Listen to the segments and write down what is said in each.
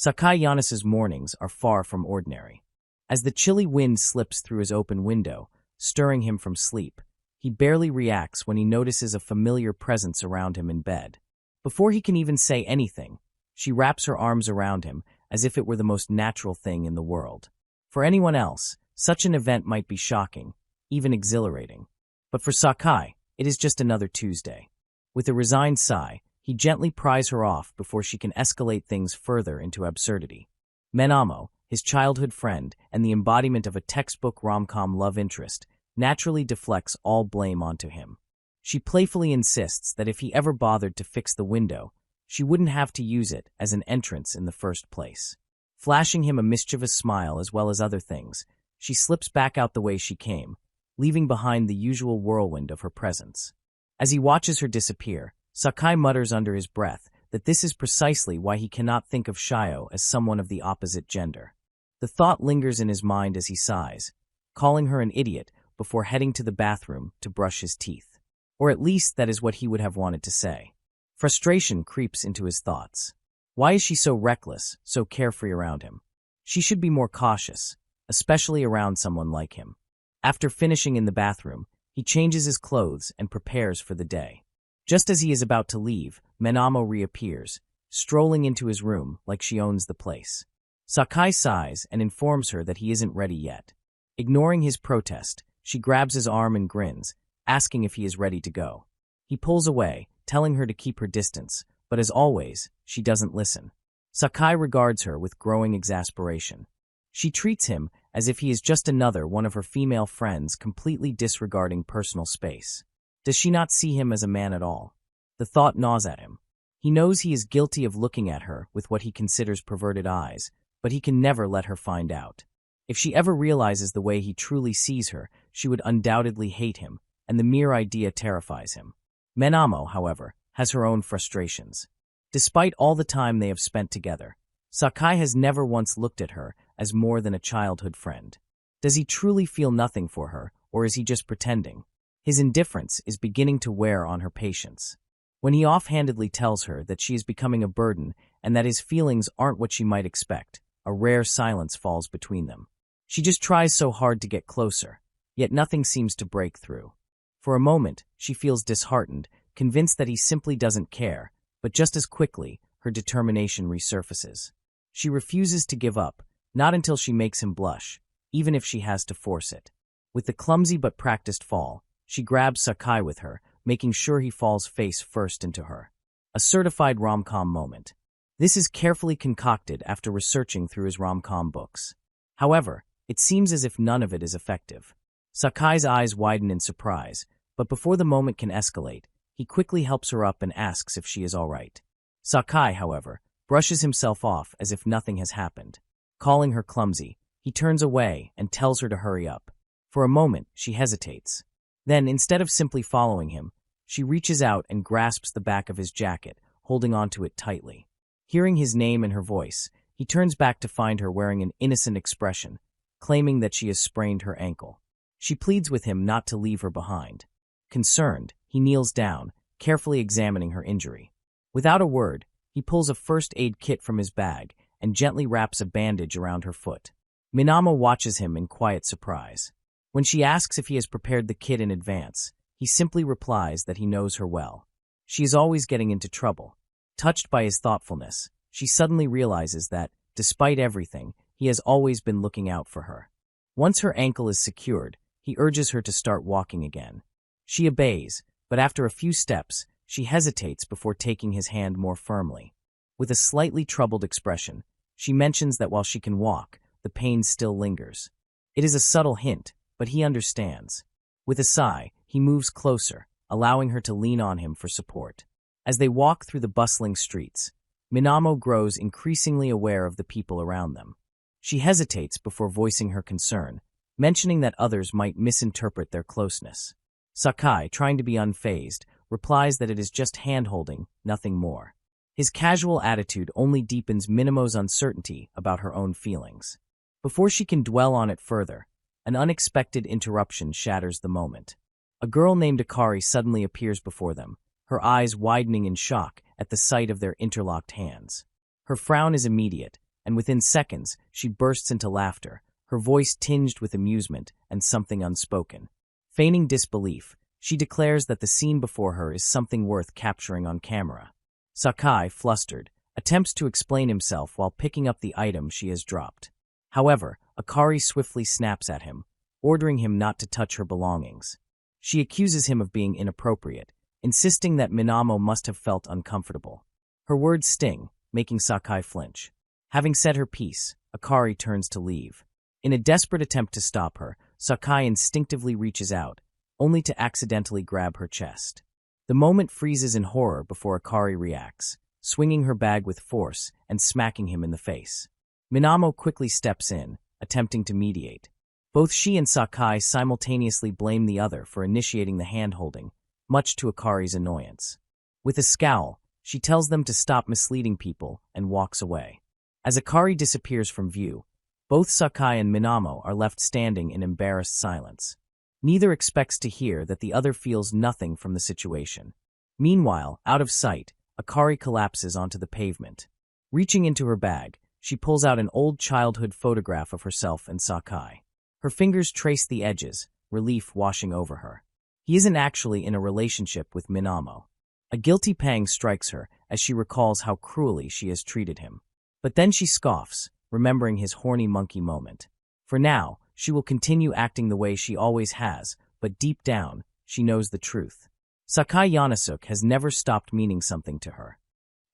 Sakai Giannis's mornings are far from ordinary. As the chilly wind slips through his open window, stirring him from sleep, he barely reacts when he notices a familiar presence around him in bed. Before he can even say anything, she wraps her arms around him as if it were the most natural thing in the world. For anyone else, such an event might be shocking, even exhilarating. But for Sakai, it is just another Tuesday. With a resigned sigh, he gently pries her off before she can escalate things further into absurdity. Menamo, his childhood friend and the embodiment of a textbook rom-com love interest, naturally deflects all blame onto him. She playfully insists that if he ever bothered to fix the window, she wouldn't have to use it as an entrance in the first place. Flashing him a mischievous smile as well as other things, she slips back out the way she came, leaving behind the usual whirlwind of her presence. As he watches her disappear, Sakai mutters under his breath that this is precisely why he cannot think of Shio as someone of the opposite gender. The thought lingers in his mind as he sighs, calling her an idiot before heading to the bathroom to brush his teeth. Or at least that is what he would have wanted to say. Frustration creeps into his thoughts. Why is she so reckless, so carefree around him? She should be more cautious, especially around someone like him. After finishing in the bathroom, he changes his clothes and prepares for the day. Just as he is about to leave, Menamo reappears, strolling into his room like she owns the place. Sakai sighs and informs her that he isn't ready yet. Ignoring his protest, she grabs his arm and grins, asking if he is ready to go. He pulls away, telling her to keep her distance, but as always, she doesn't listen. Sakai regards her with growing exasperation. She treats him as if he is just another one of her female friends completely disregarding personal space. Does she not see him as a man at all? The thought gnaws at him. He knows he is guilty of looking at her with what he considers perverted eyes, but he can never let her find out. If she ever realizes the way he truly sees her, she would undoubtedly hate him, and the mere idea terrifies him. Menamo, however, has her own frustrations. Despite all the time they have spent together, Sakai has never once looked at her as more than a childhood friend. Does he truly feel nothing for her, or is he just pretending? His indifference is beginning to wear on her patience. When he offhandedly tells her that she is becoming a burden and that his feelings aren't what she might expect, a rare silence falls between them. She just tries so hard to get closer, yet nothing seems to break through. For a moment, she feels disheartened, convinced that he simply doesn't care, but just as quickly, her determination resurfaces. She refuses to give up, not until she makes him blush, even if she has to force it. With the clumsy but practiced fall, she grabs Sakai with her, making sure he falls face first into her. A certified rom-com moment. This is carefully concocted after researching through his rom-com books. However, it seems as if none of it is effective. Sakai's eyes widen in surprise, but before the moment can escalate, he quickly helps her up and asks if she is all right. Sakai, however, brushes himself off as if nothing has happened. Calling her clumsy, he turns away and tells her to hurry up. For a moment, she hesitates. Then, instead of simply following him, she reaches out and grasps the back of his jacket, holding onto it tightly. Hearing his name and her voice, he turns back to find her wearing an innocent expression, claiming that she has sprained her ankle. She pleads with him not to leave her behind. Concerned, he kneels down, carefully examining her injury. Without a word, he pulls a first aid kit from his bag and gently wraps a bandage around her foot. Minamo watches him in quiet surprise. When she asks if he has prepared the kit in advance, he simply replies that he knows her well. She is always getting into trouble. Touched by his thoughtfulness, she suddenly realizes that, despite everything, he has always been looking out for her. Once her ankle is secured, he urges her to start walking again. She obeys, but after a few steps, she hesitates before taking his hand more firmly. With a slightly troubled expression, she mentions that while she can walk, the pain still lingers. It is a subtle hint, but he understands. With a sigh, he moves closer, allowing her to lean on him for support. As they walk through the bustling streets, Minamo grows increasingly aware of the people around them. She hesitates before voicing her concern, mentioning that others might misinterpret their closeness. Sakai, trying to be unfazed, replies that it is just hand-holding, nothing more. His casual attitude only deepens Minamo's uncertainty about her own feelings. Before she can dwell on it further, an unexpected interruption shatters the moment. A girl named Akari suddenly appears before them, her eyes widening in shock at the sight of their interlocked hands. Her frown is immediate, and within seconds, she bursts into laughter, her voice tinged with amusement and something unspoken. Feigning disbelief, she declares that the scene before her is something worth capturing on camera. Sakai, flustered, attempts to explain himself while picking up the item she has dropped. However, Akari swiftly snaps at him, ordering him not to touch her belongings. She accuses him of being inappropriate, insisting that Minamo must have felt uncomfortable. Her words sting, making Sakai flinch. Having said her piece, Akari turns to leave. In a desperate attempt to stop her, Sakai instinctively reaches out, only to accidentally grab her chest. The moment freezes in horror before Akari reacts, swinging her bag with force and smacking him in the face. Minamo quickly steps in, attempting to mediate. Both she and Sakai simultaneously blame the other for initiating the hand-holding, much to Akari's annoyance. With a scowl, she tells them to stop misleading people and walks away. As Akari disappears from view, both Sakai and Minamo are left standing in embarrassed silence. Neither expects to hear that the other feels nothing from the situation. Meanwhile, out of sight, Akari collapses onto the pavement. Reaching into her bag, she pulls out an old childhood photograph of herself and Sakai. Her fingers trace the edges, relief washing over her. He isn't actually in a relationship with Minamo. A guilty pang strikes her as she recalls how cruelly she has treated him. But then she scoffs, remembering his horny monkey moment. For now, she will continue acting the way she always has, but deep down, she knows the truth. Sakai Yanasuke has never stopped meaning something to her.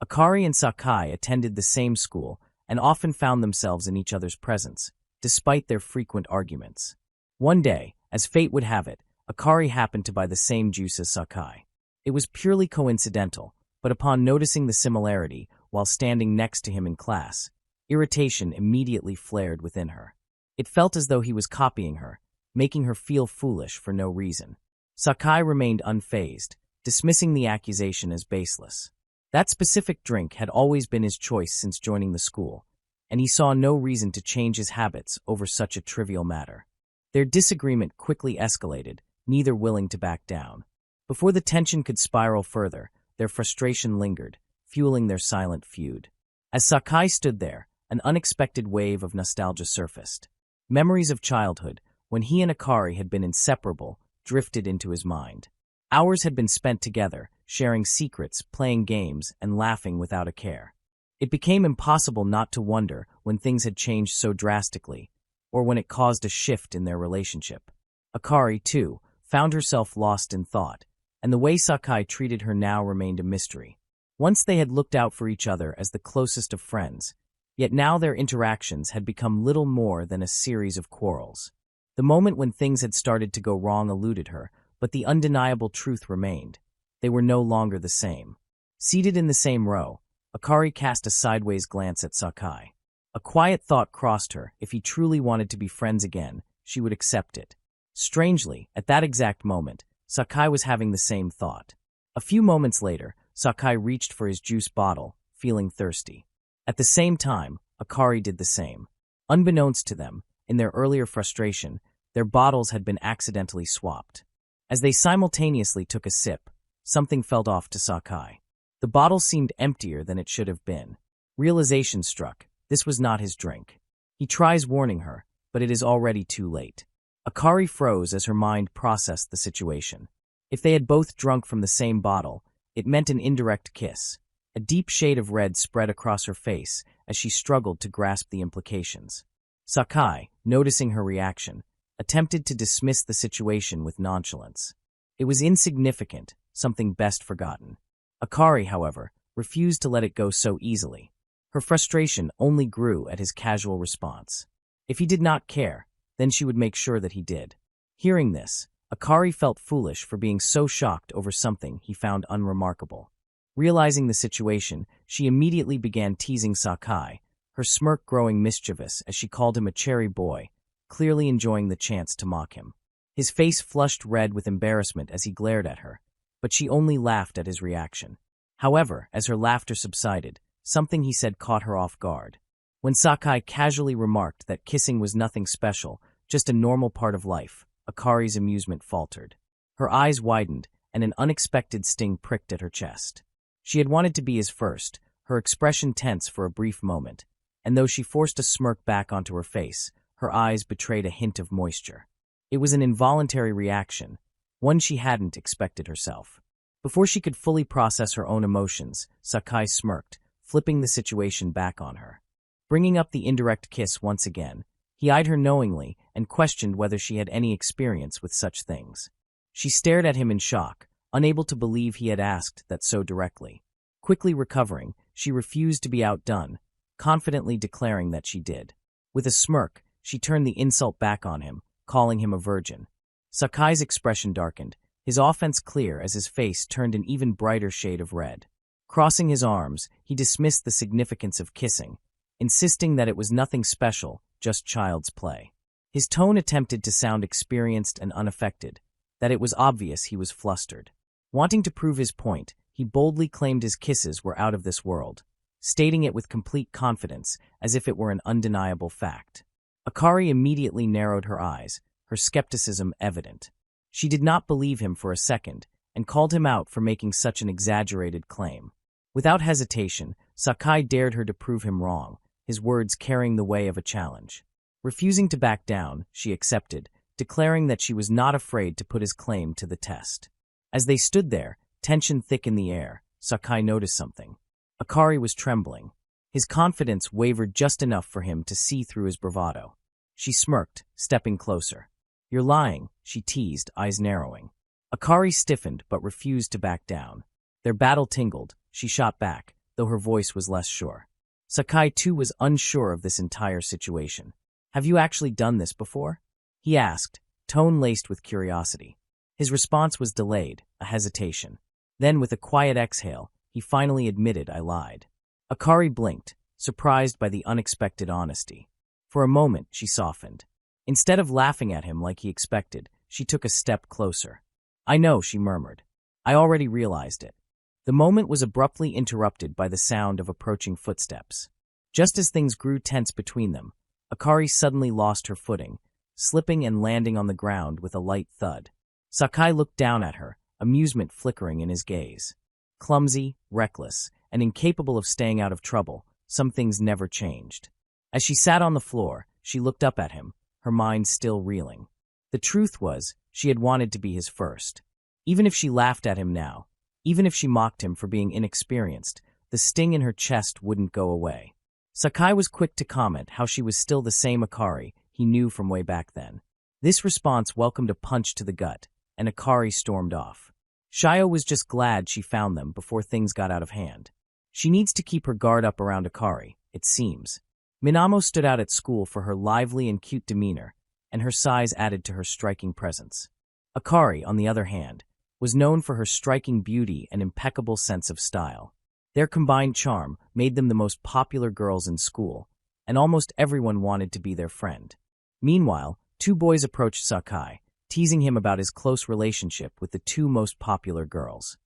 Akari and Sakai attended the same school and often found themselves in each other's presence, despite their frequent arguments. One day, as fate would have it, Akari happened to buy the same juice as Sakai. It was purely coincidental, but upon noticing the similarity while standing next to him in class, irritation immediately flared within her. It felt as though he was copying her, making her feel foolish for no reason. Sakai remained unfazed, dismissing the accusation as baseless. That specific drink had always been his choice since joining the school, and he saw no reason to change his habits over such a trivial matter. Their disagreement quickly escalated, neither willing to back down. Before the tension could spiral further, their frustration lingered, fueling their silent feud. As Sakai stood there, an unexpected wave of nostalgia surfaced. Memories of childhood, when he and Akari had been inseparable, drifted into his mind. Hours had been spent together, sharing secrets, playing games, and laughing without a care. It became impossible not to wonder when things had changed so drastically, or when it caused a shift in their relationship. Akari, too, found herself lost in thought, and the way Sakai treated her now remained a mystery. Once they had looked out for each other as the closest of friends, yet now their interactions had become little more than a series of quarrels. The moment when things had started to go wrong eluded her, but the undeniable truth remained. They were no longer the same. Seated in the same row, Akari cast a sideways glance at Sakai. A quiet thought crossed her: if he truly wanted to be friends again, she would accept it. Strangely, at that exact moment, Sakai was having the same thought. A few moments later, Sakai reached for his juice bottle, feeling thirsty. At the same time, Akari did the same. Unbeknownst to them, in their earlier frustration, their bottles had been accidentally swapped. As they simultaneously took a sip, something felt off to Sakai. The bottle seemed emptier than it should have been. Realization struck: this was not his drink. He tries warning her, but it is already too late. Akari froze as her mind processed the situation. If they had both drunk from the same bottle, it meant an indirect kiss. A deep shade of red spread across her face as she struggled to grasp the implications. Sakai, noticing her reaction, attempted to dismiss the situation with nonchalance. It was insignificant, something best forgotten. Akari, however, refused to let it go so easily. Her frustration only grew at his casual response. If he did not care, then she would make sure that he did. Hearing this, Akari felt foolish for being so shocked over something he found unremarkable. Realizing the situation, she immediately began teasing Sakai, her smirk growing mischievous as she called him a cherry boy, clearly enjoying the chance to mock him. His face flushed red with embarrassment as he glared at her, but she only laughed at his reaction. However, as her laughter subsided, something he said caught her off guard. When Sakai casually remarked that kissing was nothing special, just a normal part of life, Akari's amusement faltered. Her eyes widened, and an unexpected sting pricked at her chest. She had wanted to be his first, her expression tense for a brief moment, and though she forced a smirk back onto her face, her eyes betrayed a hint of moisture. It was an involuntary reaction, one she hadn't expected herself. Before she could fully process her own emotions, Sakai smirked, flipping the situation back on her. Bringing up the indirect kiss once again, he eyed her knowingly and questioned whether she had any experience with such things. She stared at him in shock, unable to believe he had asked that so directly. Quickly recovering, she refused to be outdone, confidently declaring that she did. With a smirk, she turned the insult back on him, calling him a virgin. Sakai's expression darkened, his offense clear as his face turned an even brighter shade of red. Crossing his arms, he dismissed the significance of kissing, insisting that it was nothing special, just child's play. His tone attempted to sound experienced and unaffected, that it was obvious he was flustered. Wanting to prove his point, he boldly claimed his kisses were out of this world, stating it with complete confidence, as if it were an undeniable fact. Akari immediately narrowed her eyes, her skepticism evident. She did not believe him for a second, and called him out for making such an exaggerated claim. Without hesitation, Sakai dared her to prove him wrong, his words carrying the way of a challenge. Refusing to back down, she accepted, declaring that she was not afraid to put his claim to the test. As they stood there, tension thick in the air, Sakai noticed something. Akari was trembling. His confidence wavered just enough for him to see through his bravado. She smirked, stepping closer. "You're lying," she teased, eyes narrowing. Akari stiffened but refused to back down. Their battle tingled. She shot back, though her voice was less sure. Sakai too was unsure of this entire situation. "Have you actually done this before?" he asked, tone laced with curiosity. His response was delayed, a hesitation. Then, with a quiet exhale, he finally admitted, "I lied." Akari blinked, surprised by the unexpected honesty. For a moment, she softened. Instead of laughing at him like he expected, she took a step closer. "I know," she murmured. "I already realized it." The moment was abruptly interrupted by the sound of approaching footsteps. Just as things grew tense between them, Akari suddenly lost her footing, slipping and landing on the ground with a light thud. Sakai looked down at her, amusement flickering in his gaze. Clumsy, reckless, and incapable of staying out of trouble, some things never changed. As she sat on the floor, she looked up at him, her mind still reeling. The truth was, she had wanted to be his first. Even if she laughed at him now, even if she mocked him for being inexperienced, the sting in her chest wouldn't go away. Sakai was quick to comment how she was still the same Akari he knew from way back then. This response welcomed a punch to the gut, and Akari stormed off. Shio was just glad she found them before things got out of hand. She needs to keep her guard up around Akari, it seems. Minamo stood out at school for her lively and cute demeanor, and her size added to her striking presence. Akari, on the other hand, was known for her striking beauty and impeccable sense of style. Their combined charm made them the most popular girls in school, and almost everyone wanted to be their friend. Meanwhile, two boys approached Sakai, teasing him about his close relationship with the two most popular girls.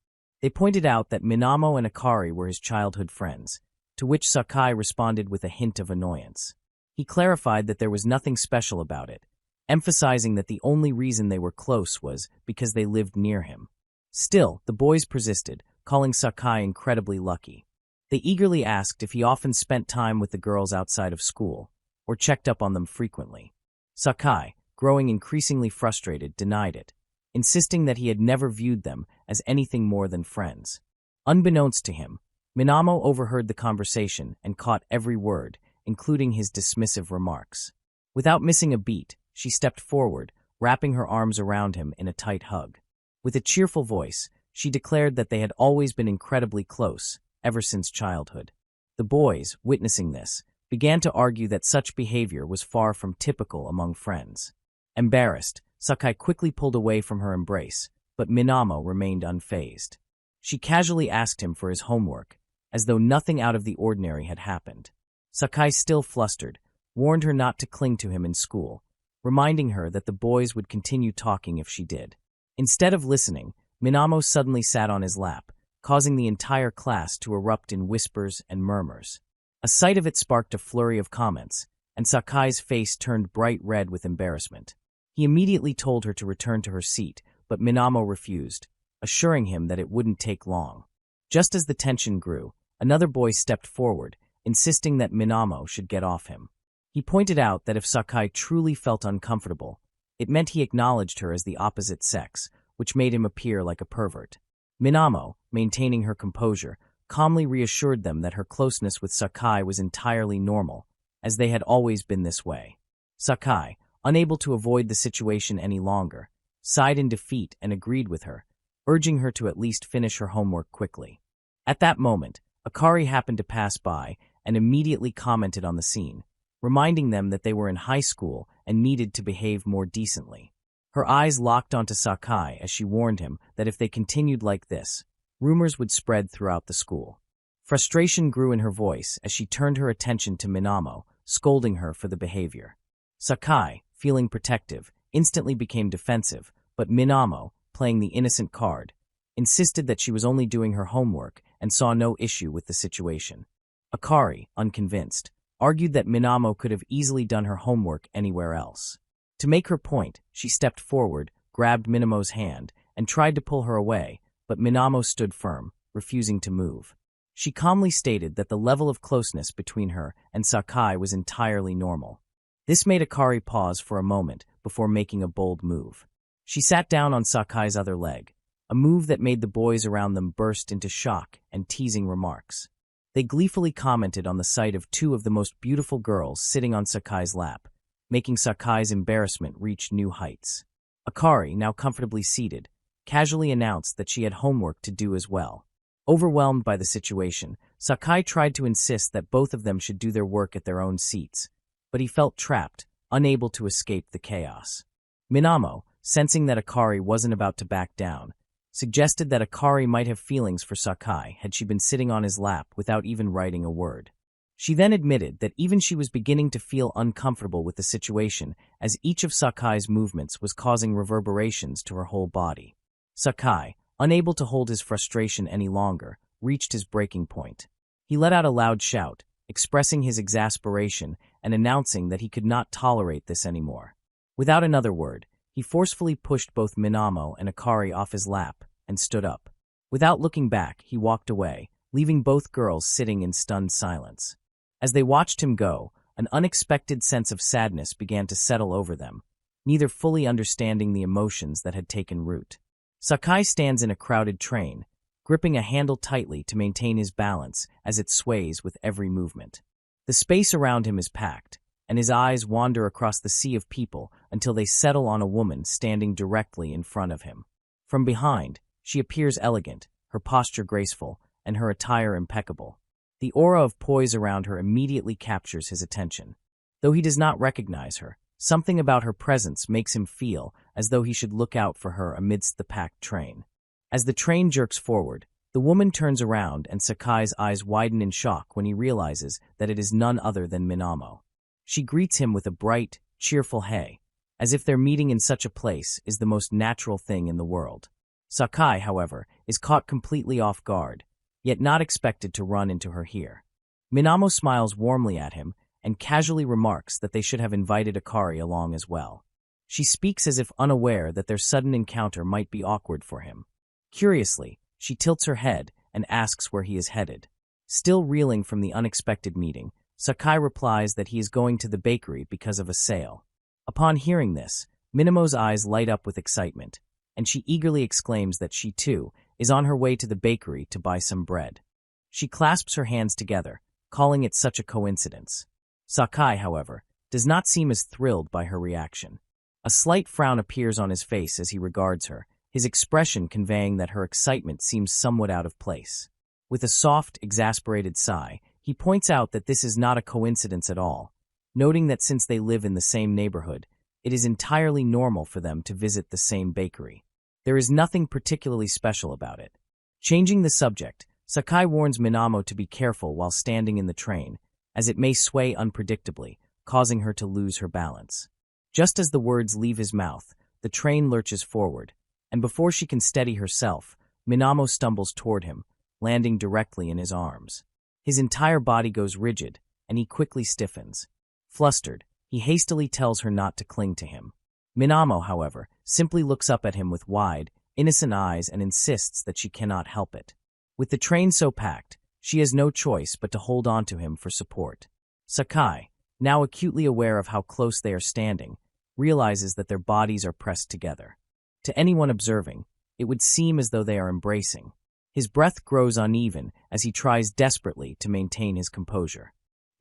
They pointed out that Minamo and Akari were his childhood friends, to which Sakai responded with a hint of annoyance. He clarified that there was nothing special about it, emphasizing that the only reason they were close was because they lived near him. Still, the boys persisted, calling Sakai incredibly lucky. They eagerly asked if he often spent time with the girls outside of school, or checked up on them frequently. Sakai, growing increasingly frustrated, denied it, insisting that he had never viewed them as anything more than friends. Unbeknownst to him, Minamo overheard the conversation and caught every word, including his dismissive remarks. Without missing a beat, she stepped forward, wrapping her arms around him in a tight hug. With a cheerful voice, she declared that they had always been incredibly close, ever since childhood. The boys, witnessing this, began to argue that such behavior was far from typical among friends. Embarrassed, Sakai quickly pulled away from her embrace, but Minamo remained unfazed. She casually asked him for his homework, as though nothing out of the ordinary had happened. Sakai, still flustered, warned her not to cling to him in school, reminding her that the boys would continue talking if she did. Instead of listening, Minamo suddenly sat on his lap, causing the entire class to erupt in whispers and murmurs. A sight of it sparked a flurry of comments, and Sakai's face turned bright red with embarrassment. He immediately told her to return to her seat, but Minamo refused, assuring him that it wouldn't take long. Just as the tension grew, another boy stepped forward, insisting that Minamo should get off him. He pointed out that if Sakai truly felt uncomfortable, it meant he acknowledged her as the opposite sex, which made him appear like a pervert. Minamo, maintaining her composure, calmly reassured them that her closeness with Sakai was entirely normal, as they had always been this way. Sakai, unable to avoid the situation any longer, sighed in defeat and agreed with her, urging her to at least finish her homework quickly. At that moment, Akari happened to pass by and immediately commented on the scene, reminding them that they were in high school and needed to behave more decently. Her eyes locked onto Sakai as she warned him that if they continued like this, rumors would spread throughout the school. Frustration grew in her voice as she turned her attention to Minamo, scolding her for the behavior. Sakai, feeling protective, instantly became defensive, but Minamo, playing the innocent card, insisted that she was only doing her homework and saw no issue with the situation. Akari, unconvinced, argued that Minamo could have easily done her homework anywhere else. To make her point, she stepped forward, grabbed Minamo's hand, and tried to pull her away, but Minamo stood firm, refusing to move. She calmly stated that the level of closeness between her and Sakai was entirely normal. This made Akari pause for a moment before making a bold move. She sat down on Sakai's other leg, a move that made the boys around them burst into shock and teasing remarks. They gleefully commented on the sight of two of the most beautiful girls sitting on Sakai's lap, making Sakai's embarrassment reach new heights. Akari, now comfortably seated, casually announced that she had homework to do as well. Overwhelmed by the situation, Sakai tried to insist that both of them should do their work at their own seats, but he felt trapped, unable to escape the chaos. Minamo, sensing that Akari wasn't about to back down, suggested that Akari might have feelings for Sakai had she been sitting on his lap without even writing a word. She then admitted that even she was beginning to feel uncomfortable with the situation, as each of Sakai's movements was causing reverberations to her whole body. Sakai, unable to hold his frustration any longer, reached his breaking point. He let out a loud shout, expressing his exasperation and announcing that he could not tolerate this anymore. Without another word, he forcefully pushed both Minamo and Akari off his lap and stood up. Without looking back, he walked away, leaving both girls sitting in stunned silence. As they watched him go, an unexpected sense of sadness began to settle over them, neither fully understanding the emotions that had taken root. Sakai stands in a crowded train, gripping a handle tightly to maintain his balance as it sways with every movement. The space around him is packed, and his eyes wander across the sea of people until they settle on a woman standing directly in front of him. From behind, she appears elegant, her posture graceful, and her attire impeccable. The aura of poise around her immediately captures his attention. Though he does not recognize her, something about her presence makes him feel as though he should look out for her amidst the packed train. As the train jerks forward, the woman turns around and Sakai's eyes widen in shock when he realizes that it is none other than Minamo. She greets him with a bright, cheerful hey, as if their meeting in such a place is the most natural thing in the world. Sakai, however, is caught completely off guard, yet not expected to run into her here. Minamo smiles warmly at him and casually remarks that they should have invited Akari along as well. She speaks as if unaware that their sudden encounter might be awkward for him. Curiously, she tilts her head and asks where he is headed. Still reeling from the unexpected meeting, Sakai replies that he is going to the bakery because of a sale. Upon hearing this, Minamo's eyes light up with excitement, and she eagerly exclaims that she, too, is on her way to the bakery to buy some bread. She clasps her hands together, calling it such a coincidence. Sakai, however, does not seem as thrilled by her reaction. A slight frown appears on his face as he regards her, his expression conveying that her excitement seems somewhat out of place. With a soft, exasperated sigh, he points out that this is not a coincidence at all, noting that since they live in the same neighborhood, it is entirely normal for them to visit the same bakery. There is nothing particularly special about it. Changing the subject, Sakai warns Minamo to be careful while standing in the train, as it may sway unpredictably, causing her to lose her balance. Just as the words leave his mouth, the train lurches forward, and before she can steady herself, Minamo stumbles toward him, landing directly in his arms. His entire body goes rigid, and he quickly stiffens. Flustered, he hastily tells her not to cling to him. Minamo, however, simply looks up at him with wide, innocent eyes and insists that she cannot help it. With the train so packed, She has no choice but to hold on to him for support. Sakai, now acutely aware of how close they are standing, realizes that their bodies are pressed together. To anyone observing, it would seem as though they are embracing. His breath grows uneven as he tries desperately to maintain his composure.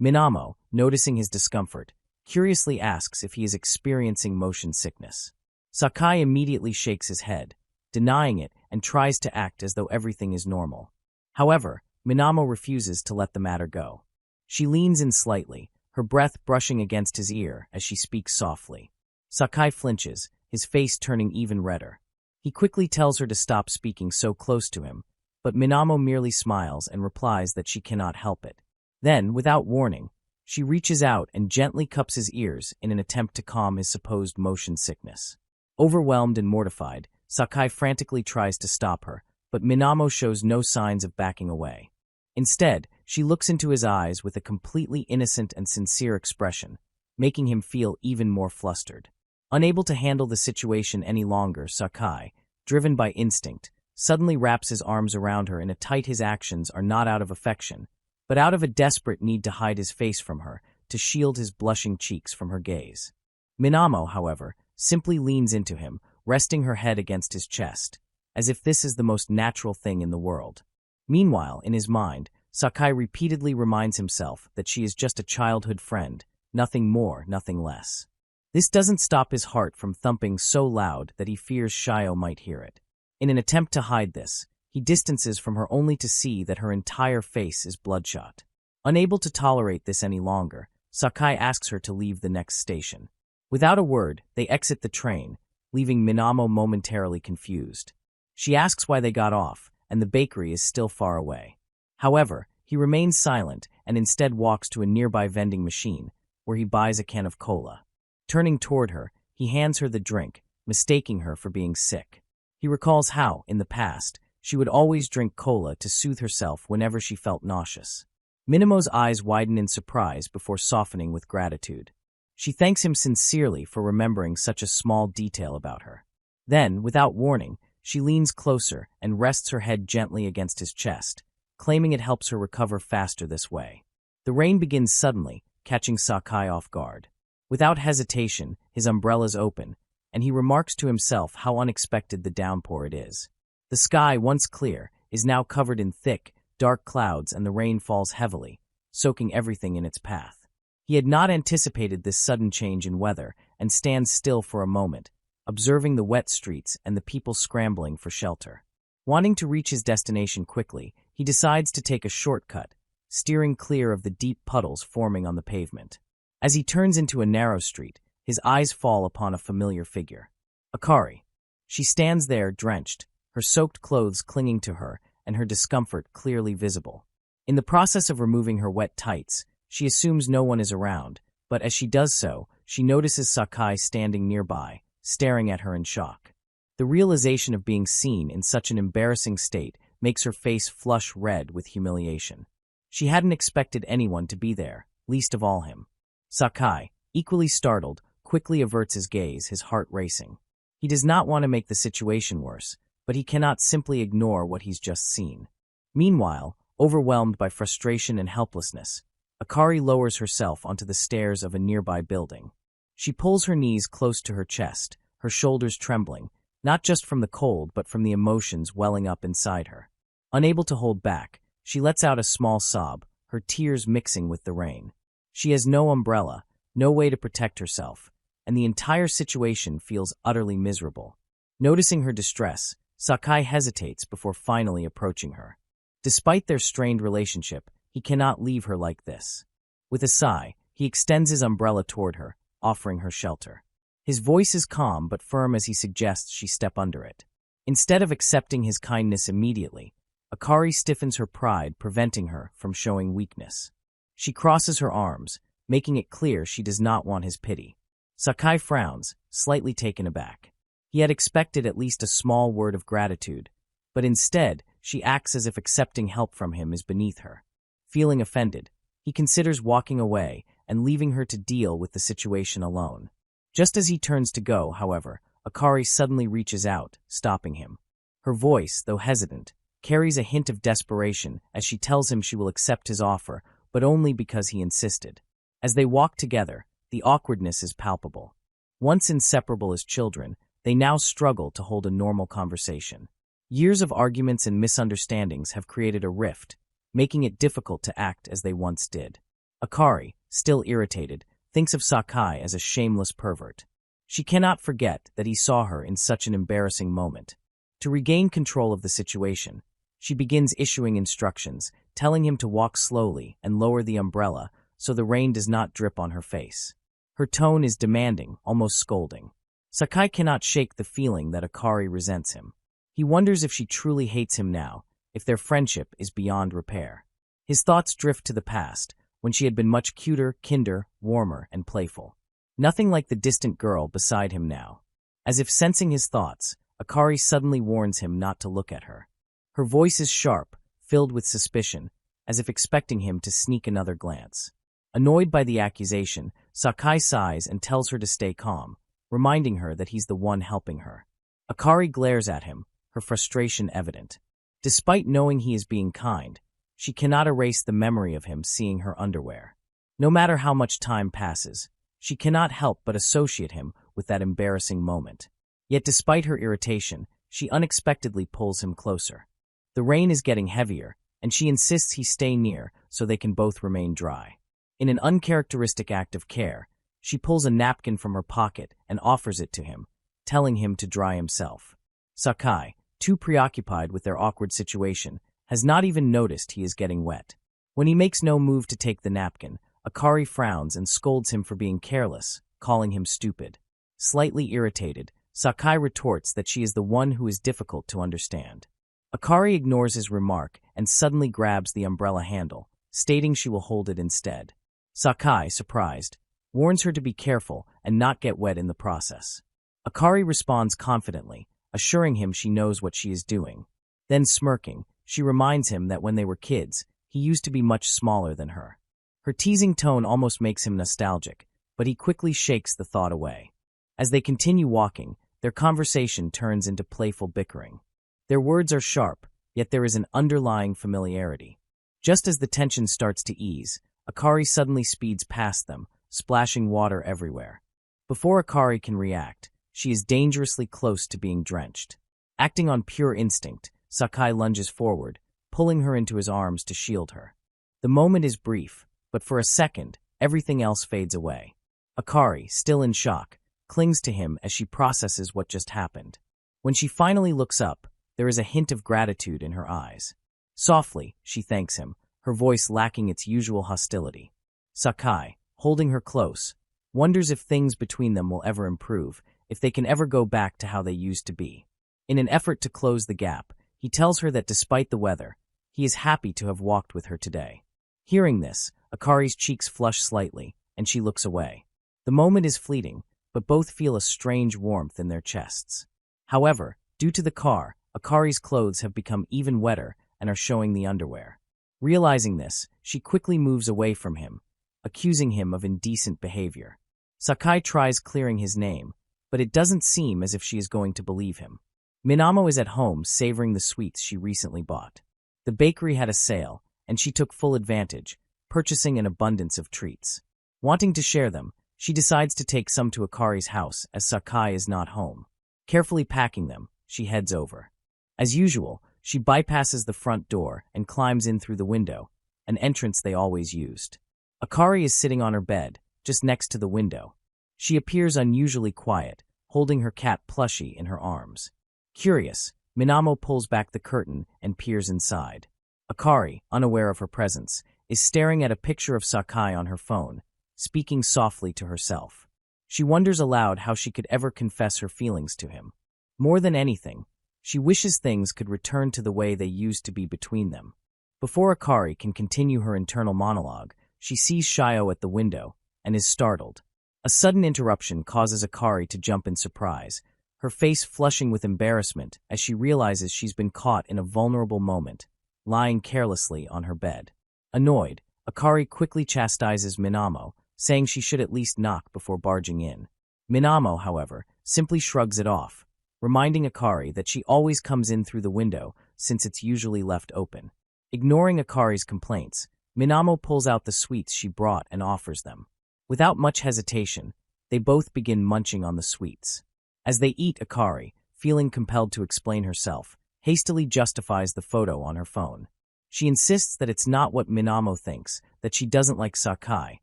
Minamo, noticing his discomfort, curiously asks if he is experiencing motion sickness. Sakai immediately shakes his head, denying it, and tries to act as though everything is normal. However, Minamo refuses to let the matter go. She leans in slightly, her breath brushing against his ear as she speaks softly. Sakai flinches, his face turning even redder. He quickly tells her to stop speaking so close to him, but Minamo merely smiles and replies that she cannot help it. Then, without warning, she reaches out and gently cups his ears in an attempt to calm his supposed motion sickness. Overwhelmed and mortified, Sakai frantically tries to stop her, but Minamo shows no signs of backing away. Instead, she looks into his eyes with a completely innocent and sincere expression, making him feel even more flustered. Unable to handle the situation any longer, Sakai, driven by instinct, suddenly wraps his arms around her in a tight. His actions are not out of affection, but out of a desperate need to hide his face from her, to shield his blushing cheeks from her gaze. Minamo, however, simply leans into him, resting her head against his chest, as if this is the most natural thing in the world. Meanwhile, in his mind, Sakai repeatedly reminds himself that she is just a childhood friend, nothing more, nothing less. This doesn't stop his heart from thumping so loud that he fears Shio might hear it. In an attempt to hide this, he distances from her only to see that her entire face is bloodshot. Unable to tolerate this any longer, Sakai asks her to leave the next station. Without a word, they exit the train, leaving Minamo momentarily confused. She asks why they got off, and the bakery is still far away. However, he remains silent and instead walks to a nearby vending machine, where he buys a can of cola. Turning toward her, he hands her the drink, mistaking her for being sick. He recalls how, in the past, she would always drink cola to soothe herself whenever she felt nauseous. Minamo's eyes widen in surprise before softening with gratitude. She thanks him sincerely for remembering such a small detail about her. Then, without warning, she leans closer and rests her head gently against his chest, claiming it helps her recover faster this way. The rain begins suddenly, catching Sakai off guard. Without hesitation, his umbrellas open, and he remarks to himself how unexpected the downpour it is. The sky, once clear, is now covered in thick, dark clouds, and the rain falls heavily, soaking everything in its path. He had not anticipated this sudden change in weather and stands still for a moment, observing the wet streets and the people scrambling for shelter. Wanting to reach his destination quickly, he decides to take a shortcut, steering clear of the deep puddles forming on the pavement. As he turns into a narrow street, his eyes fall upon a familiar figure. Akari. She stands there drenched, her soaked clothes clinging to her and her discomfort clearly visible. In the process of removing her wet tights, she assumes no one is around, but as she does so, she notices Sakai standing nearby, staring at her in shock. The realization of being seen in such an embarrassing state makes her face flush red with humiliation. She hadn't expected anyone to be there, least of all him. Sakai, equally startled, quickly averts his gaze, his heart racing. He does not want to make the situation worse, but he cannot simply ignore what he's just seen. Meanwhile, overwhelmed by frustration and helplessness, Akari lowers herself onto the stairs of a nearby building. She pulls her knees close to her chest, her shoulders trembling, not just from the cold but from the emotions welling up inside her. Unable to hold back, she lets out a small sob, her tears mixing with the rain. She has no umbrella, no way to protect herself, and the entire situation feels utterly miserable. Noticing her distress, Sakai hesitates before finally approaching her. Despite their strained relationship, he cannot leave her like this. With a sigh, he extends his umbrella toward her, offering her shelter. His voice is calm but firm as he suggests she step under it. Instead of accepting his kindness immediately, Akari stiffens her pride, preventing her from showing weakness. She crosses her arms, making it clear she does not want his pity. Sakai frowns, slightly taken aback. He had expected at least a small word of gratitude, but instead, she acts as if accepting help from him is beneath her. Feeling offended, he considers walking away and leaving her to deal with the situation alone. Just as he turns to go, however, Akari suddenly reaches out, stopping him. Her voice, though hesitant, carries a hint of desperation as she tells him she will accept his offer, but only because he insisted. As they walk together, the awkwardness is palpable. Once inseparable as children, they now struggle to hold a normal conversation. Years of arguments and misunderstandings have created a rift, making it difficult to act as they once did. Akari, still irritated, thinks of Sakai as a shameless pervert. She cannot forget that he saw her in such an embarrassing moment. To regain control of the situation, she begins issuing instructions, telling him to walk slowly and lower the umbrella so the rain does not drip on her face. Her tone is demanding, almost scolding. Sakai cannot shake the feeling that Akari resents him. He wonders if she truly hates him now, if their friendship is beyond repair. His thoughts drift to the past, when she had been much cuter, kinder, warmer, and playful. Nothing like the distant girl beside him now. As if sensing his thoughts, Akari suddenly warns him not to look at her. Her voice is sharp, filled with suspicion, as if expecting him to sneak another glance. Annoyed by the accusation, Sakai sighs and tells her to stay calm, reminding her that he's the one helping her. Akari glares at him, her frustration evident. Despite knowing he is being kind, she cannot erase the memory of him seeing her underwear. No matter how much time passes, she cannot help but associate him with that embarrassing moment. Yet despite her irritation, she unexpectedly pulls him closer. The rain is getting heavier, and she insists he stay near so they can both remain dry. In an uncharacteristic act of care, she pulls a napkin from her pocket and offers it to him, telling him to dry himself. Sakai, too preoccupied with their awkward situation, has not even noticed he is getting wet. When he makes no move to take the napkin, Akari frowns and scolds him for being careless, calling him stupid. Slightly irritated, Sakai retorts that she is the one who is difficult to understand. Akari ignores his remark and suddenly grabs the umbrella handle, stating she will hold it instead. Sakai, surprised, warns her to be careful and not get wet in the process. Akari responds confidently, assuring him she knows what she is doing. Then smirking, she reminds him that when they were kids, he used to be much smaller than her. Her teasing tone almost makes him nostalgic, but he quickly shakes the thought away. As they continue walking, their conversation turns into playful bickering. Their words are sharp, yet there is an underlying familiarity. Just as the tension starts to ease, Akari suddenly speeds past them, splashing water everywhere. Before Akari can react, she is dangerously close to being drenched. Acting on pure instinct, Sakai lunges forward, pulling her into his arms to shield her. The moment is brief, but for a second, everything else fades away. Akari, still in shock, clings to him as she processes what just happened. When she finally looks up, there is a hint of gratitude in her eyes. Softly, she thanks him, her voice lacking its usual hostility. Sakai, holding her close, wonders if things between them will ever improve, if they can ever go back to how they used to be. In an effort to close the gap, he tells her that despite the weather, he is happy to have walked with her today. Hearing this, Akari's cheeks flush slightly, and she looks away. The moment is fleeting, but both feel a strange warmth in their chests. However, due to the car, Akari's clothes have become even wetter and are showing the underwear. Realizing this, she quickly moves away from him, accusing him of indecent behavior. Sakai tries clearing his name, but it doesn't seem as if she is going to believe him. Minamo is at home savoring the sweets she recently bought. The bakery had a sale, and she took full advantage, purchasing an abundance of treats. Wanting to share them, she decides to take some to Akari's house as Sakai is not home. Carefully packing them, she heads over. As usual, she bypasses the front door and climbs in through the window, an entrance they always used. Akari is sitting on her bed, just next to the window. She appears unusually quiet, holding her cat plushie in her arms. Curious, Minamo pulls back the curtain and peers inside. Akari, unaware of her presence, is staring at a picture of Sakai on her phone, speaking softly to herself. She wonders aloud how she could ever confess her feelings to him. More than anything, she wishes things could return to the way they used to be between them. Before Akari can continue her internal monologue, she sees Shio at the window and is startled. A sudden interruption causes Akari to jump in surprise, her face flushing with embarrassment as she realizes she's been caught in a vulnerable moment, lying carelessly on her bed. Annoyed, Akari quickly chastises Minamo, saying she should at least knock before barging in. Minamo, however, simply shrugs it off, reminding Akari that she always comes in through the window since it's usually left open. Ignoring Akari's complaints, Minamo pulls out the sweets she brought and offers them. Without much hesitation, they both begin munching on the sweets. As they eat, Akari, feeling compelled to explain herself, hastily justifies the photo on her phone. She insists that it's not what Minamo thinks, that she doesn't like Sakai,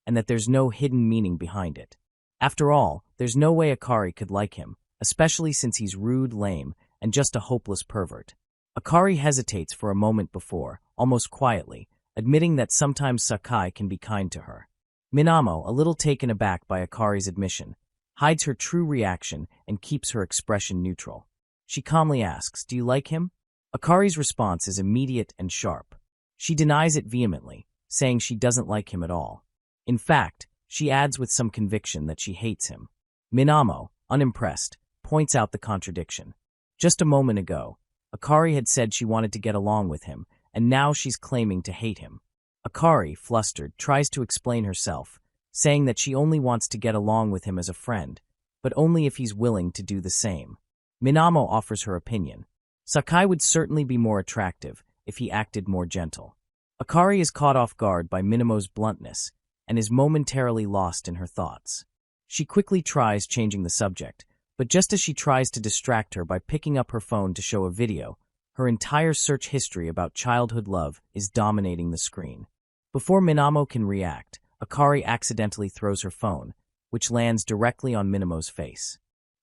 and that there's no hidden meaning behind it. After all, there's no way Akari could like him, especially since he's rude, lame, and just a hopeless pervert. Akari hesitates for a moment before, almost quietly, admitting that sometimes Sakai can be kind to her. Minamo, a little taken aback by Akari's admission, hides her true reaction and keeps her expression neutral. She calmly asks, "Do you like him?" Akari's response is immediate and sharp. She denies it vehemently, saying she doesn't like him at all. In fact, she adds with some conviction that she hates him. Minamo, unimpressed, points out the contradiction. Just a moment ago, Akari had said she wanted to get along with him, and now she's claiming to hate him. Akari, flustered, tries to explain herself, saying that she only wants to get along with him as a friend, but only if he's willing to do the same. Minamo offers her opinion. Sakai would certainly be more attractive if he acted more gentle. Akari is caught off guard by Minamo's bluntness and is momentarily lost in her thoughts. She quickly tries changing the subject, but just as she tries to distract her by picking up her phone to show a video, her entire search history about childhood love is dominating the screen. Before Minamo can react, Akari accidentally throws her phone, which lands directly on Minamo's face.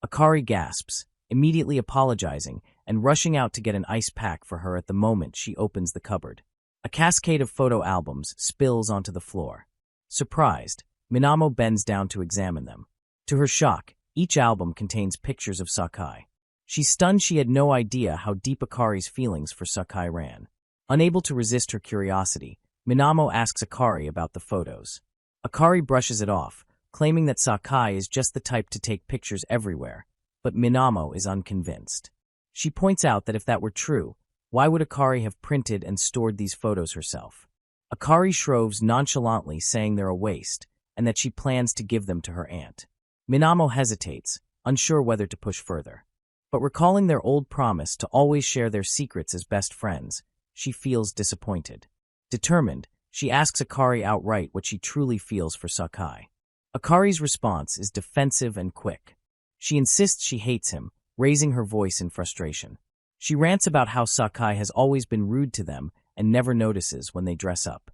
Akari gasps, immediately apologizing and rushing out to get an ice pack for her at the moment she opens the cupboard. A cascade of photo albums spills onto the floor. Surprised, Minamo bends down to examine them. To her shock, each album contains pictures of Sakai. She's stunned she had no idea how deep Akari's feelings for Sakai ran. Unable to resist her curiosity, Minamo asks Akari about the photos. Akari brushes it off, claiming that Sakai is just the type to take pictures everywhere, but Minamo is unconvinced. She points out that if that were true, why would Akari have printed and stored these photos herself? Akari shrugs nonchalantly, saying they're a waste, and that she plans to give them to her aunt. Minamo hesitates, unsure whether to push further. But recalling their old promise to always share their secrets as best friends, she feels disappointed. Determined, she asks Akari outright what she truly feels for Sakai. Akari's response is defensive and quick. She insists she hates him, raising her voice in frustration. She rants about how Sakai has always been rude to them and never notices when they dress up.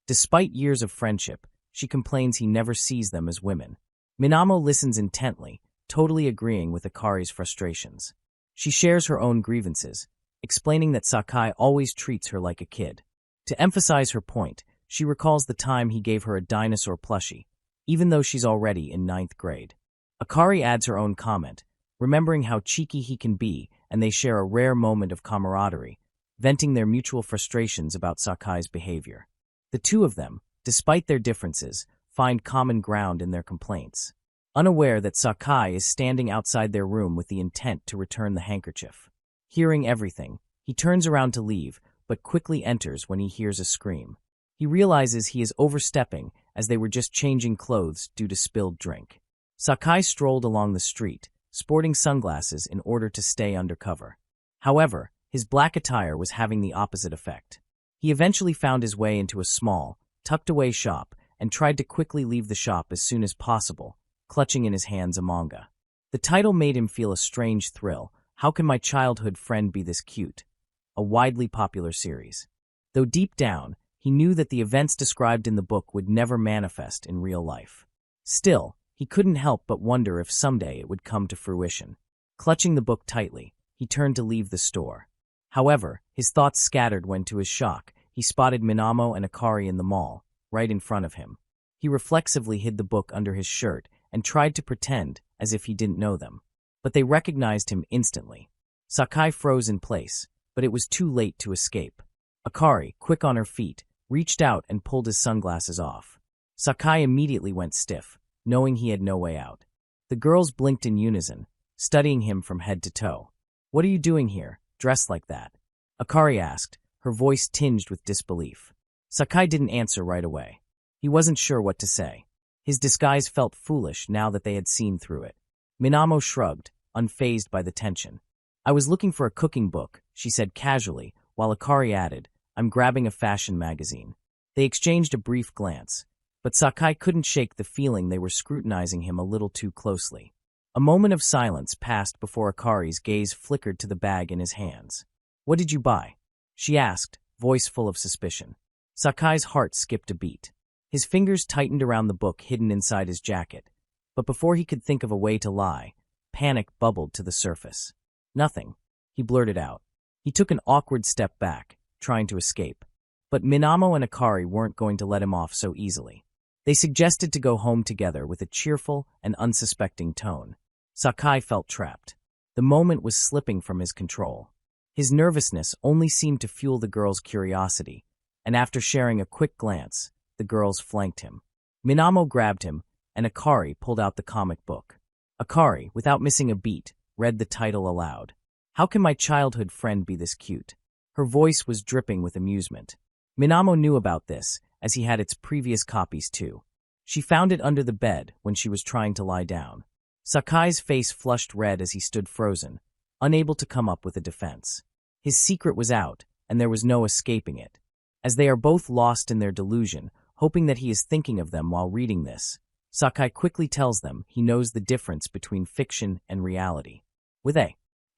Despite years of friendship, she complains he never sees them as women. Minamo listens intently, totally agreeing with Akari's frustrations. She shares her own grievances, explaining that Sakai always treats her like a kid. To emphasize her point, she recalls the time he gave her a dinosaur plushie, even though she's already in 9th grade. Akari adds her own comment, remembering how cheeky he can be, and they share a rare moment of camaraderie, venting their mutual frustrations about Sakai's behavior. The two of them, despite their differences, find common ground in their complaints. Unaware that Sakai is standing outside their room with the intent to return the handkerchief. Hearing everything, he turns around to leave, but quickly enters when he hears a scream. He realizes he is overstepping as they were just changing clothes due to spilled drink. Sakai strolled along the street, sporting sunglasses in order to stay undercover. However, his black attire was having the opposite effect. He eventually found his way into a small, tucked-away shop and tried to quickly leave the shop as soon as possible, clutching in his hands a manga. The title made him feel a strange thrill. How can my childhood friend be this cute? A widely popular series. Though deep down, he knew that the events described in the book would never manifest in real life. Still, he couldn't help but wonder if someday it would come to fruition. Clutching the book tightly, he turned to leave the store. However, his thoughts scattered when, to his shock, he spotted Minamo and Akari in the mall, right in front of him. He reflexively hid the book under his shirt and tried to pretend as if he didn't know them. But they recognized him instantly. Sakai froze in place, but it was too late to escape. Akari, quick on her feet, reached out and pulled his sunglasses off. Sakai immediately went stiff, knowing he had no way out. The girls blinked in unison, studying him from head to toe. "What are you doing here, dressed like that?" Akari asked, her voice tinged with disbelief. Sakai didn't answer right away. He wasn't sure what to say. His disguise felt foolish now that they had seen through it. Minamo shrugged, unfazed by the tension. "I was looking for a cooking book," she said casually, while Akari added, I'm grabbing a fashion magazine. They exchanged a brief glance, but Sakai couldn't shake the feeling they were scrutinizing him a little too closely. A moment of silence passed before Akari's gaze flickered to the bag in his hands. What did you buy? She asked, voice full of suspicion. Sakai's heart skipped a beat. His fingers tightened around the book hidden inside his jacket, but before he could think of a way to lie, panic bubbled to the surface. Nothing, he blurted out. He took an awkward step back, trying to escape. But Minamo and Akari weren't going to let him off so easily. They suggested to go home together with a cheerful and unsuspecting tone. Sakai felt trapped. The moment was slipping from his control. His nervousness only seemed to fuel the girl's curiosity, and after sharing a quick glance, the girls flanked him. Minamo grabbed him, and Akari pulled out the comic book. Akari, without missing a beat, read the title aloud. How can my childhood friend be this cute? Her voice was dripping with amusement. Minamo knew about this, as he had its previous copies too. She found it under the bed when she was trying to lie down. Sakai's face flushed red as he stood frozen, unable to come up with a defense. His secret was out, and there was no escaping it. As they are both lost in their delusion, hoping that he is thinking of them while reading this, Sakai quickly tells them he knows the difference between fiction and reality.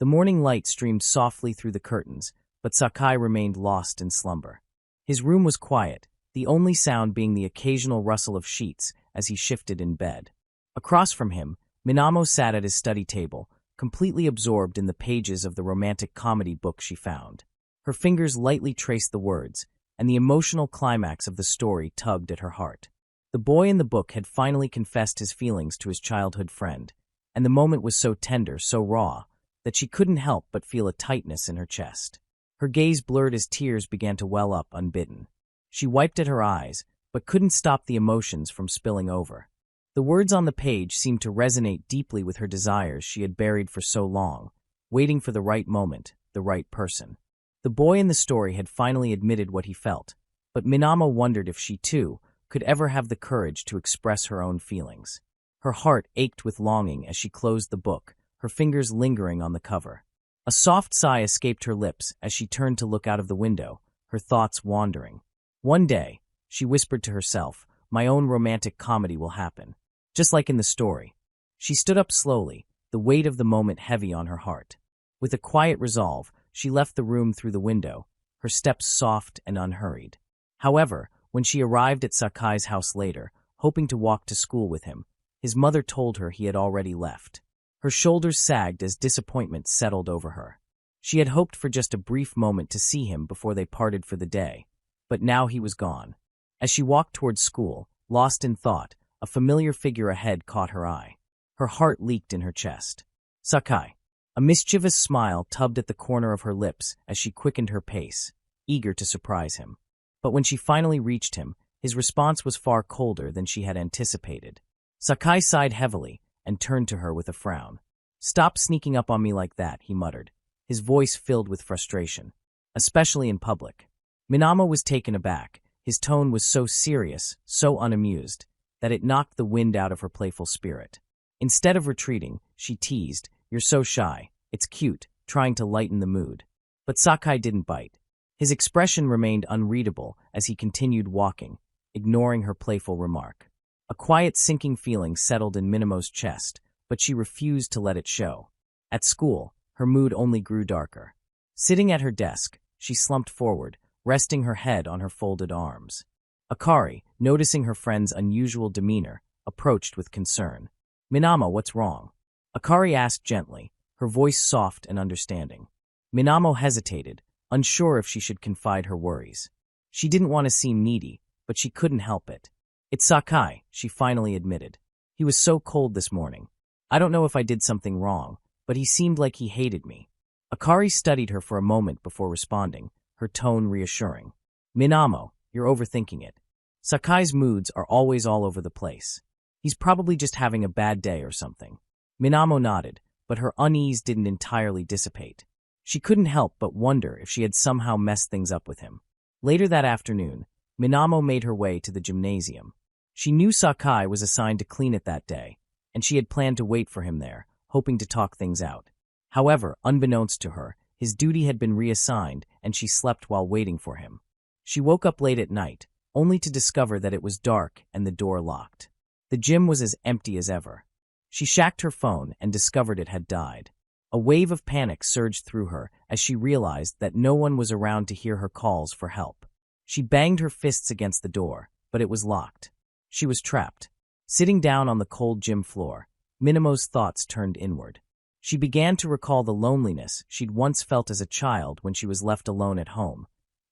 The morning light streamed softly through the curtains, but Sakai remained lost in slumber. His room was quiet, the only sound being the occasional rustle of sheets as he shifted in bed. Across from him, Minamo sat at his study table, completely absorbed in the pages of the romantic comedy book she found. Her fingers lightly traced the words, and the emotional climax of the story tugged at her heart. The boy in the book had finally confessed his feelings to his childhood friend, and the moment was so tender, so raw, that she couldn't help but feel a tightness in her chest. Her gaze blurred as tears began to well up unbidden. She wiped at her eyes, but couldn't stop the emotions from spilling over. The words on the page seemed to resonate deeply with her desires she had buried for so long, waiting for the right moment, the right person. The boy in the story had finally admitted what he felt, but Minamo wondered if she, too, could ever have the courage to express her own feelings. Her heart ached with longing as she closed the book, her fingers lingering on the cover. A soft sigh escaped her lips as she turned to look out of the window, her thoughts wandering. One day, she whispered to herself, my own romantic comedy will happen. Just like in the story. She stood up slowly, the weight of the moment heavy on her heart. With a quiet resolve, she left the room through the window, her steps soft and unhurried. However, when she arrived at Sakai's house later, hoping to walk to school with him, his mother told her he had already left. Her shoulders sagged as disappointment settled over her. She had hoped for just a brief moment to see him before they parted for the day, but now he was gone. As she walked towards school, lost in thought, a familiar figure ahead caught her eye. Her heart leaked in her chest. Sakai. A mischievous smile tugged at the corner of her lips as she quickened her pace, eager to surprise him. But when she finally reached him, his response was far colder than she had anticipated. Sakai sighed heavily and turned to her with a frown. Stop sneaking up on me like that, he muttered, his voice filled with frustration, especially in public. Minamo was taken aback. His tone was so serious, so unamused, that it knocked the wind out of her playful spirit. Instead of retreating, she teased, you're so shy, it's cute, trying to lighten the mood. But Sakai didn't bite. His expression remained unreadable as he continued walking, ignoring her playful remark. A quiet sinking feeling settled in Minamo's chest, but she refused to let it show. At school, her mood only grew darker. Sitting at her desk, she slumped forward, resting her head on her folded arms. Akari, noticing her friend's unusual demeanor, approached with concern. Minamo, what's wrong? Akari asked gently, her voice soft and understanding. Minamo hesitated, unsure if she should confide her worries. She didn't want to seem needy, but she couldn't help it. It's Sakai, she finally admitted. He was so cold this morning. I don't know if I did something wrong, but he seemed like he hated me. Akari studied her for a moment before responding, her tone reassuring. Minamo, you're overthinking it. Sakai's moods are always all over the place. He's probably just having a bad day or something. Minamo nodded, but her unease didn't entirely dissipate. She couldn't help but wonder if she had somehow messed things up with him. Later that afternoon, Minamo made her way to the gymnasium. She knew Sakai was assigned to clean it that day, and she had planned to wait for him there, hoping to talk things out. However, unbeknownst to her, His duty had been reassigned, and she slept while waiting for him. She woke up late at night, only to discover that it was dark and the door locked. The gym was as empty as ever. She shacked her phone and discovered it had died. A wave of panic surged through her as she realized that no one was around to hear her calls for help. She banged her fists against the door, but it was locked. She was trapped. Sitting down on the cold gym floor, Minamo's thoughts turned inward. She began to recall the loneliness she'd once felt as a child when she was left alone at home.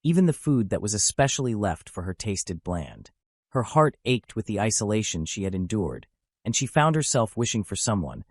Even the food that was especially left for her tasted bland. Her heart ached with the isolation she had endured, and she found herself wishing for someone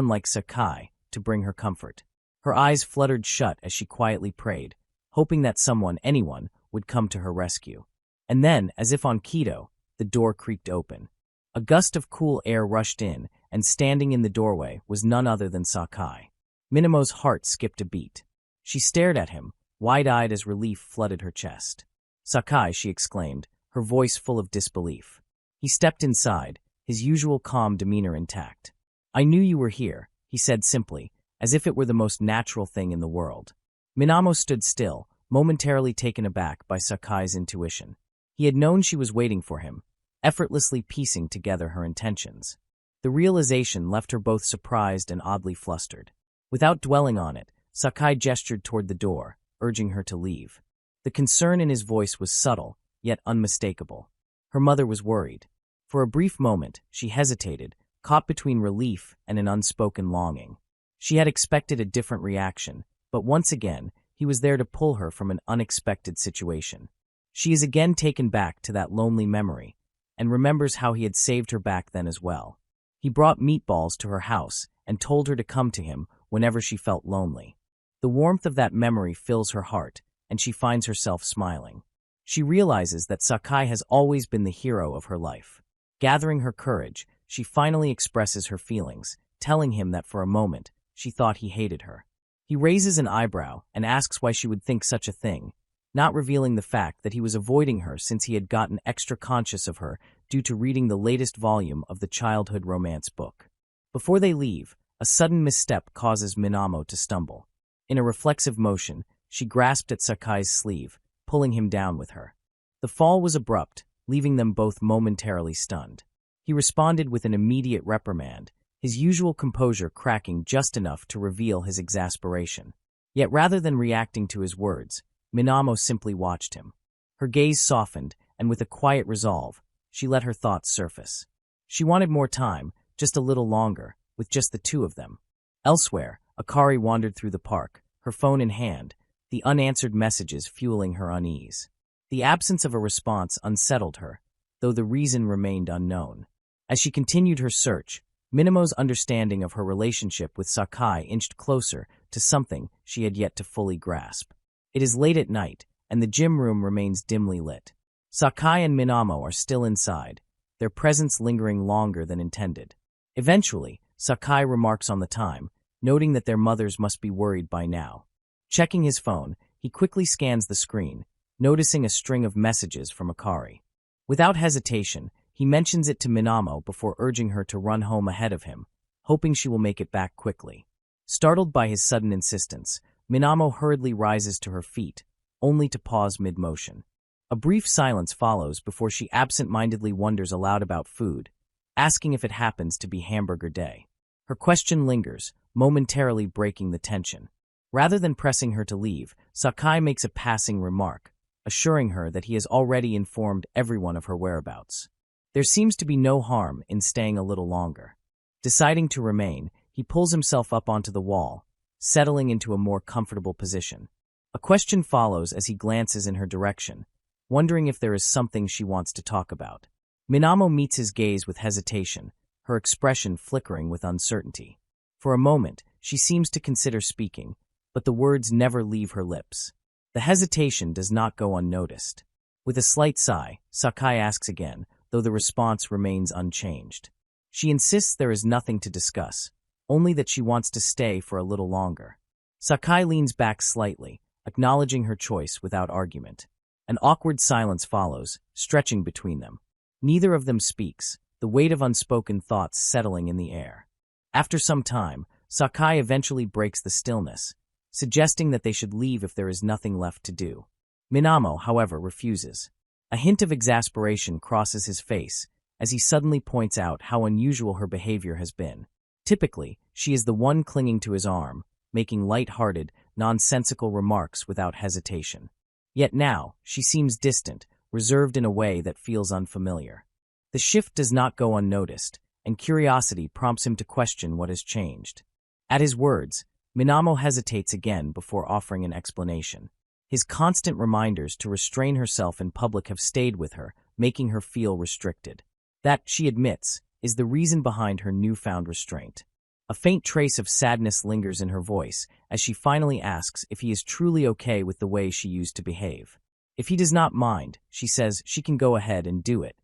like Sakai, to bring her comfort. Her eyes fluttered shut as she quietly prayed, hoping that anyone, would come to her rescue. And then, as if on keto, the door creaked open. A gust of cool air rushed in, and standing in the doorway was none other than Sakai. Minamo's heart skipped a beat. She stared at him, wide-eyed as relief flooded her chest. "Sakai," she exclaimed, her voice full of disbelief. He stepped inside, his usual calm demeanor intact. "I knew you were here," he said simply, as if it were the most natural thing in the world. Minamo stood still, momentarily taken aback by Sakai's intuition. He had known she was waiting for him, effortlessly piecing together her intentions. The realization left her both surprised and oddly flustered. Without dwelling on it, Sakai gestured toward the door, urging her to leave. The concern in his voice was subtle, yet unmistakable. Her mother was worried. For a brief moment, she hesitated, caught between relief and an unspoken longing. She had expected a different reaction, but once again, he was there to pull her from an unexpected situation. She is again taken back to that lonely memory, and remembers how he had saved her back then as well. He brought meatballs to her house and told her to come to him whenever she felt lonely. The warmth of that memory fills her heart, and she finds herself smiling. She realizes that Sakai has always been the hero of her life. Gathering her courage, she finally expresses her feelings, telling him that for a moment, she thought he hated her. He raises an eyebrow and asks why she would think such a thing, not revealing the fact that he was avoiding her since he had gotten extra conscious of her due to reading the latest volume of the childhood romance book. Before they leave, a sudden misstep causes Minamo to stumble. In a reflexive motion, she grasped at Sakai's sleeve, pulling him down with her. The fall was abrupt, leaving them both momentarily stunned. He responded with an immediate reprimand, his usual composure cracking just enough to reveal his exasperation. Yet rather than reacting to his words, Minamo simply watched him. Her gaze softened, and with a quiet resolve, she let her thoughts surface. She wanted more time, just a little longer, with just the two of them. Elsewhere, Akari wandered through the park, her phone in hand, the unanswered messages fueling her unease. The absence of a response unsettled her, though the reason remained unknown. As she continued her search, Minamo's understanding of her relationship with Sakai inched closer to something she had yet to fully grasp. It is late at night, and the gym room remains dimly lit. Sakai and Minamo are still inside, their presence lingering longer than intended. Eventually, Sakai remarks on the time, noting that their mothers must be worried by now. Checking his phone, he quickly scans the screen, noticing a string of messages from Akari. Without hesitation, he mentions it to Minamo before urging her to run home ahead of him, hoping she will make it back quickly. Startled by his sudden insistence, Minamo hurriedly rises to her feet, only to pause mid-motion. A brief silence follows before she absent-mindedly wonders aloud about food, asking if it happens to be hamburger day. Her question lingers, momentarily breaking the tension. Rather than pressing her to leave, Sakai makes a passing remark, assuring her that he has already informed everyone of her whereabouts. There seems to be no harm in staying a little longer. Deciding to remain, he pulls himself up onto the wall, settling into a more comfortable position. A question follows as he glances in her direction, wondering if there is something she wants to talk about. Minamo meets his gaze with hesitation, her expression flickering with uncertainty. For a moment, she seems to consider speaking, but the words never leave her lips. The hesitation does not go unnoticed. With a slight sigh, Sakai asks again, though the response remains unchanged. She insists there is nothing to discuss, only that she wants to stay for a little longer. Sakai leans back slightly, acknowledging her choice without argument. An awkward silence follows, stretching between them. Neither of them speaks, the weight of unspoken thoughts settling in the air. After some time, Sakai eventually breaks the stillness, suggesting that they should leave if there is nothing left to do. Minamo, however, refuses. A hint of exasperation crosses his face as he suddenly points out how unusual her behavior has been. Typically, she is the one clinging to his arm, making light-hearted, nonsensical remarks without hesitation. Yet now, she seems distant, reserved in a way that feels unfamiliar. The shift does not go unnoticed, and curiosity prompts him to question what has changed. At his words, Minamo hesitates again before offering an explanation. His constant reminders to restrain herself in public have stayed with her, making her feel restricted. That, she admits, is the reason behind her newfound restraint. A faint trace of sadness lingers in her voice as she finally asks if he is truly okay with the way she used to behave. If he does not mind, she says she can go ahead and do it.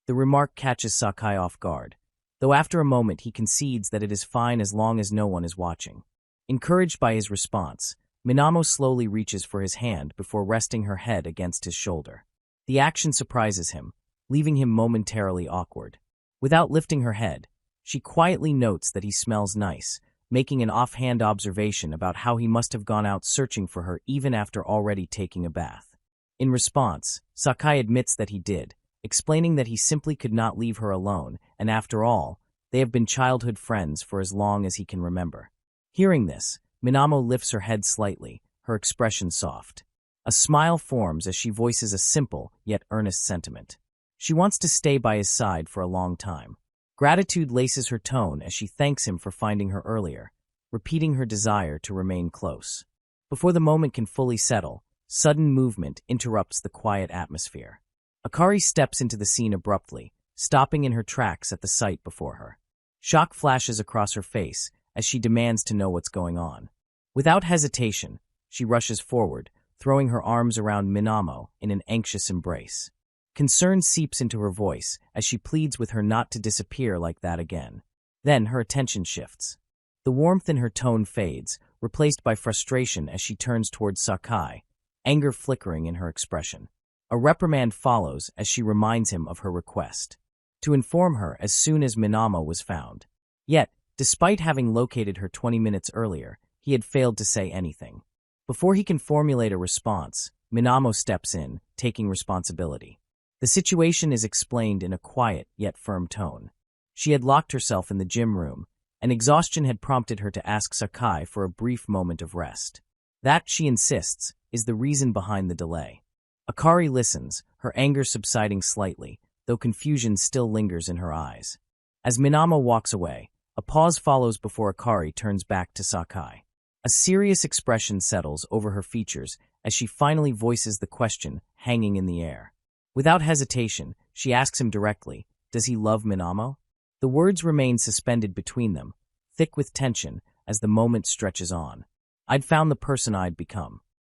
The remark catches Sakai off guard, though after a moment he concedes that it is fine as long as no one is watching. Encouraged by his response, Minamo slowly reaches for his hand before resting her head against his shoulder. The action surprises him, leaving him momentarily awkward. Without lifting her head, she quietly notes that he smells nice, making an offhand observation about how he must have gone out searching for her even after already taking a bath. In response, Sakai admits that he did, explaining that he simply could not leave her alone, and after all, they have been childhood friends for as long as he can remember. Hearing this, Minamo lifts her head slightly, her expression soft. A smile forms as she voices a simple yet earnest sentiment. She wants to stay by his side for a long time. Gratitude laces her tone as she thanks him for finding her earlier, repeating her desire to remain close. Before the moment can fully settle, sudden movement interrupts the quiet atmosphere. Akari steps into the scene abruptly, stopping in her tracks at the sight before her. Shock flashes across her face as she demands to know what's going on. Without hesitation, she rushes forward, throwing her arms around Minamo in an anxious embrace. Concern seeps into her voice as she pleads with her not to disappear like that again. Then her attention shifts. The warmth in her tone fades, replaced by frustration as she turns towards Sakai, anger flickering in her expression. A reprimand follows as she reminds him of her request to inform her as soon as Minamo was found. Yet, despite having located her 20 minutes earlier, he had failed to say anything. Before he can formulate a response, Minamo steps in, taking responsibility. The situation is explained in a quiet yet firm tone. She had locked herself in the gym room, and exhaustion had prompted her to ask Sakai for a brief moment of rest. That, she insists, is the reason behind the delay. Akari listens, her anger subsiding slightly, though confusion still lingers in her eyes. As Minamo walks away, a pause follows before Akari turns back to Sakai. A serious expression settles over her features as she finally voices the question hanging in the air. Without hesitation, she asks him directly, does he love Minamo? The words remain suspended between them, thick with tension as the moment stretches on. I'd found the person I'd become.